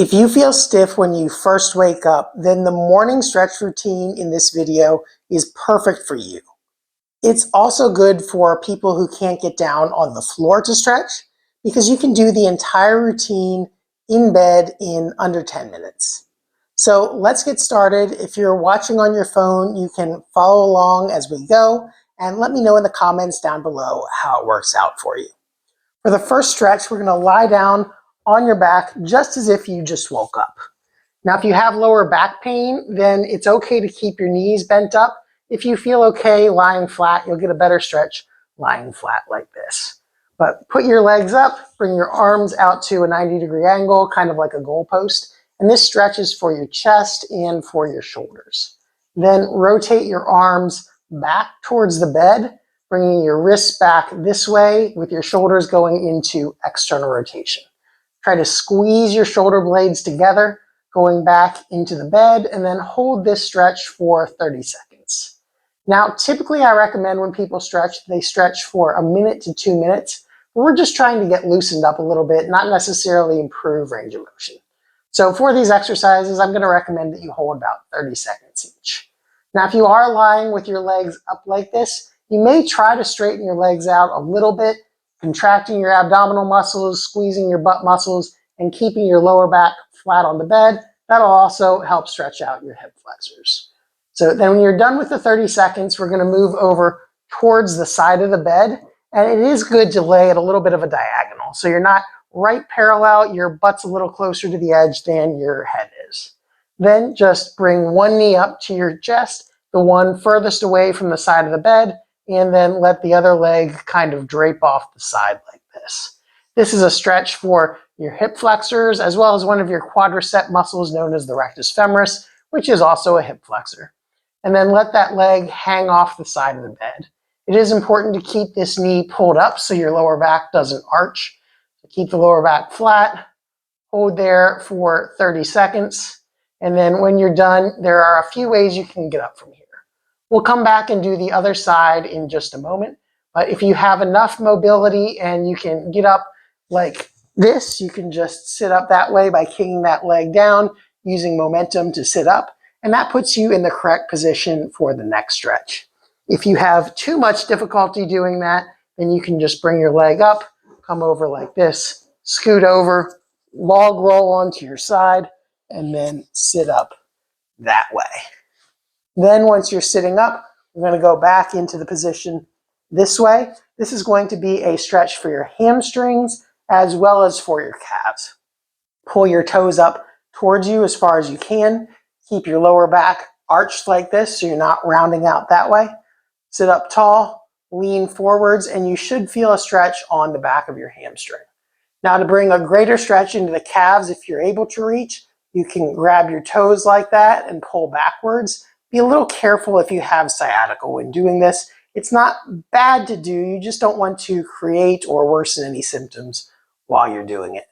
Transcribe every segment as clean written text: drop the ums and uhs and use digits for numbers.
If you feel stiff when you first wake up, then the morning stretch routine in this video is perfect for you. It's also good for people who can't get down on the floor to stretch because you can do the entire routine in bed in under 10 minutes. So let's get started. If you're watching on your phone, you can follow along as we go and let me know in the comments down below how it works out for you. For the first stretch, we're going to lie down on your back just as if you just woke up. Now, if you have lower back pain, then it's okay to keep your knees bent up. If you feel okay lying flat, you'll get a better stretch lying flat like this. But put your legs up, bring your arms out to a 90-degree angle, kind of like a goalpost. And this stretch is for your chest and for your shoulders. Then rotate your arms back towards the bed, bringing your wrists back this way with your shoulders going into external rotation. Try to squeeze your shoulder blades together, going back into the bed, and then hold this stretch for 30 seconds. Now, typically I recommend when people stretch, they stretch for a minute to 2 minutes. We're just trying to get loosened up a little bit, not necessarily improve range of motion. So for these exercises, I'm going to recommend that you hold about 30 seconds each. Now, if you are lying with your legs up like this, you may try to straighten your legs out a little bit, contracting your abdominal muscles, squeezing your butt muscles, and keeping your lower back flat on the bed. That'll also help stretch out your hip flexors. So then when you're done with the 30 seconds, we're going to move over towards the side of the bed. And it is good to lay at a little bit of a diagonal. So you're not right parallel, your butt's a little closer to the edge than your head is. Then just bring one knee up to your chest, the one furthest away from the side of the bed, and then let the other leg kind of drape off the side like this. This is a stretch for your hip flexors as well as one of your quadricep muscles known as the rectus femoris, which is also a hip flexor. And then let that leg hang off the side of the bed. It is important to keep this knee pulled up so your lower back doesn't arch. So keep the lower back flat, hold there for 30 seconds, and then when you're done, there are a few ways you can get up from here. We'll come back and do the other side in just a moment. But if you have enough mobility and you can get up like this, you can just sit up that way by kicking that leg down, using momentum to sit up. And that puts you in the correct position for the next stretch. If you have too much difficulty doing that, then you can just bring your leg up, come over like this, scoot over, log roll onto your side, and then sit up that way. Then once you're sitting up, we're going to go back into the position this way. This is going to be a stretch for your hamstrings as well as for your calves. Pull your toes up towards you as far as you can. Keep your lower back arched like this so you're not rounding out that way. Sit up tall, lean forwards, and you should feel a stretch on the back of your hamstring. Now to bring a greater stretch into the calves, if you're able to reach, you can grab your toes like that and pull backwards. Be a little careful if you have sciatica when doing this. It's not bad to do, you just don't want to create or worsen any symptoms while you're doing it.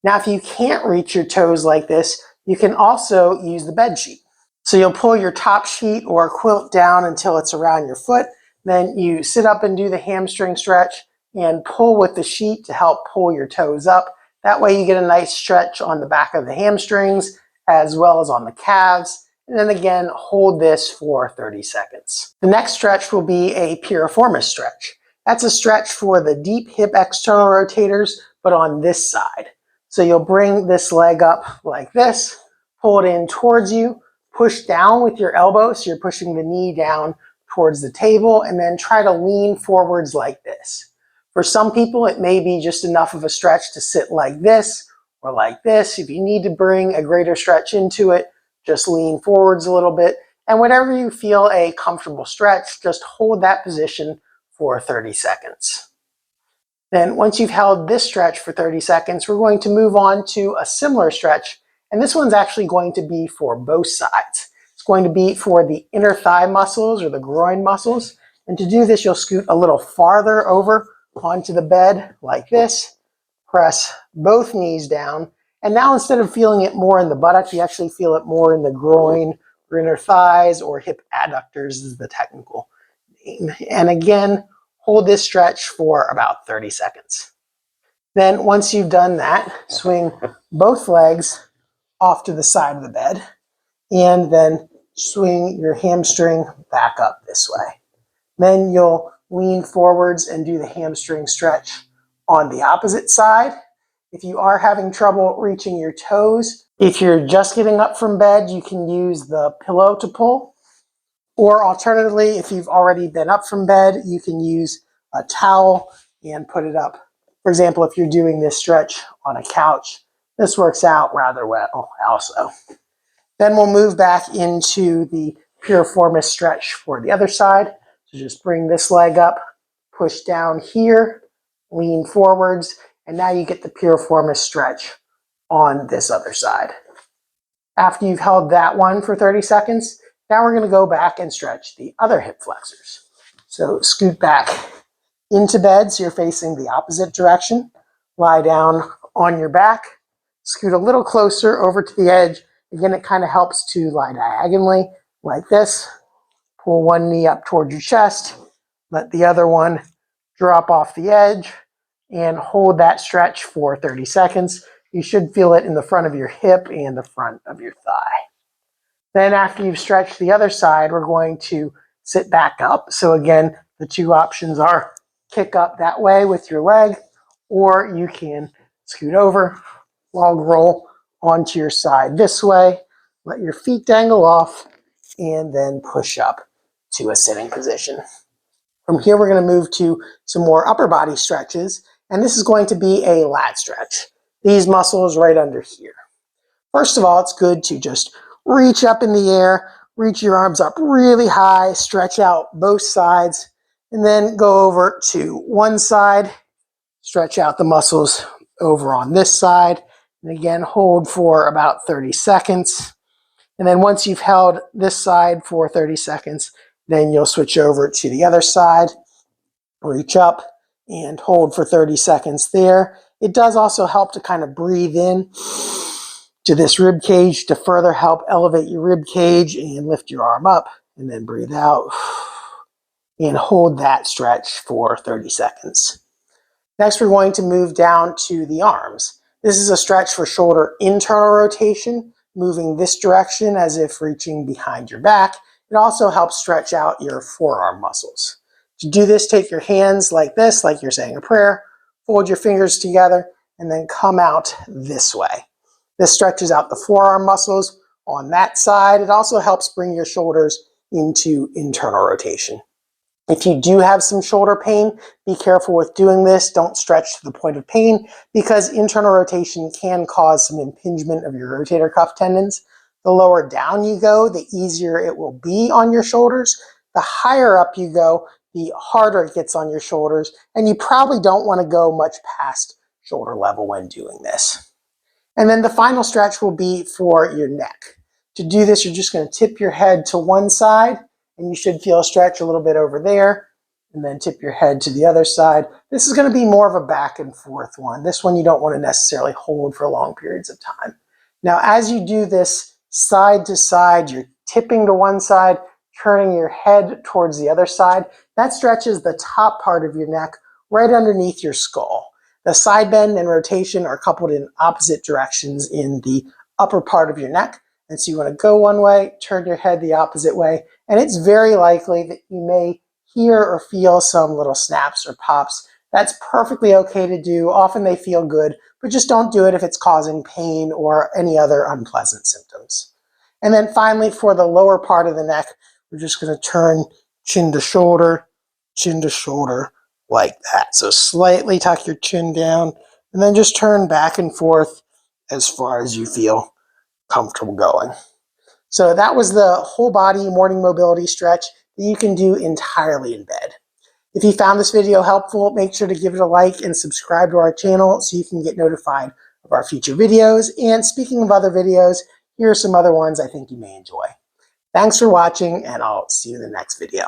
Now, if you can't reach your toes like this, you can also use the bed sheet. So you'll pull your top sheet or quilt down until it's around your foot. Then you sit up and do the hamstring stretch and pull with the sheet to help pull your toes up. That way you get a nice stretch on the back of the hamstrings as well as on the calves. And then again, hold this for 30 seconds. The next stretch will be a piriformis stretch. That's a stretch for the deep hip external rotators, but on this side. So you'll bring this leg up like this, pull it in towards you, push down with your elbow, so you're pushing the knee down towards the table, and then try to lean forwards like this. For some people, it may be just enough of a stretch to sit like this or like this. If you need to bring a greater stretch into it, just lean forwards a little bit. And whenever you feel a comfortable stretch, just hold that position for 30 seconds. Then once you've held this stretch for 30 seconds, we're going to move on to a similar stretch. And this one's actually going to be for both sides. It's going to be for the inner thigh muscles or the groin muscles. And to do this, you'll scoot a little farther over onto the bed like this. Press both knees down. And now instead of feeling it more in the buttock, you actually feel it more in the groin or inner thighs, or hip adductors is the technical name. And again, hold this stretch for about 30 seconds. Then once you've done that, swing both legs off to the side of the bed, and then swing your hamstring back up this way. Then you'll lean forwards and do the hamstring stretch on the opposite side. If you are having trouble reaching your toes, if you're just getting up from bed, you can use the pillow to pull. Or alternatively, if you've already been up from bed, you can use a towel and put it up. For example, if you're doing this stretch on a couch, this works out rather well also. Then we'll move back into the piriformis stretch for the other side. So just bring this leg up, push down here, lean forwards, and now you get the piriformis stretch on this other side. After you've held that one for 30 seconds, now we're going to go back and stretch the other hip flexors. So scoot back into bed so you're facing the opposite direction. Lie down on your back. Scoot a little closer over to the edge. Again, it kind of helps to lie diagonally like this. Pull one knee up toward your chest. Let the other one drop off the edge and hold that stretch for 30 seconds. You should feel it in the front of your hip and the front of your thigh. Then after you've stretched the other side, we're going to sit back up. So again, the two options are kick up that way with your leg, or you can scoot over, log roll onto your side this way, let your feet dangle off, and then push up to a sitting position. From here, we're going to move to some more upper body stretches, and this is going to be a lat stretch. These muscles right under here. First of all, it's good to just reach up in the air, reach your arms up really high, stretch out both sides, and then go over to one side, stretch out the muscles over on this side, and again, hold for about 30 seconds. And then once you've held this side for 30 seconds, then you'll switch over to the other side, reach up, and hold for 30 seconds there. It does also help to kind of breathe in to this rib cage to further help elevate your rib cage and lift your arm up, and then breathe out and hold that stretch for 30 seconds. Next, we're going to move down to the arms. This is a stretch for shoulder internal rotation, moving this direction as if reaching behind your back. It also helps stretch out your forearm muscles. To do this, take your hands like this, like you're saying a prayer, fold your fingers together, and then come out this way. This stretches out the forearm muscles on that side. It also helps bring your shoulders into internal rotation. If you do have some shoulder pain, be careful with doing this. Don't stretch to the point of pain because internal rotation can cause some impingement of your rotator cuff tendons. The lower down you go, the easier it will be on your shoulders. The higher up you go, the harder it gets on your shoulders, and you probably don't want to go much past shoulder level when doing this. And then the final stretch will be for your neck. To do this, you're just going to tip your head to one side, and you should feel a stretch a little bit over there, and then tip your head to the other side. This is going to be more of a back and forth one. This one you don't want to necessarily hold for long periods of time. Now, as you do this side to side, you're tipping to one side, turning your head towards the other side. That stretches the top part of your neck right underneath your skull. The side bend and rotation are coupled in opposite directions in the upper part of your neck. And so you want to go one way, turn your head the opposite way, and it's very likely that you may hear or feel some little snaps or pops. That's perfectly okay to do. Often they feel good, but just don't do it if it's causing pain or any other unpleasant symptoms. And then finally, for the lower part of the neck, we're just going to turn chin to shoulder like that. So slightly tuck your chin down and then just turn back and forth as far as you feel comfortable going. So that was the whole body morning mobility stretch that you can do entirely in bed. If you found this video helpful, make sure to give it a like and subscribe to our channel so you can get notified of our future videos. And speaking of other videos, here are some other ones I think you may enjoy. Thanks for watching, and I'll see you in the next video.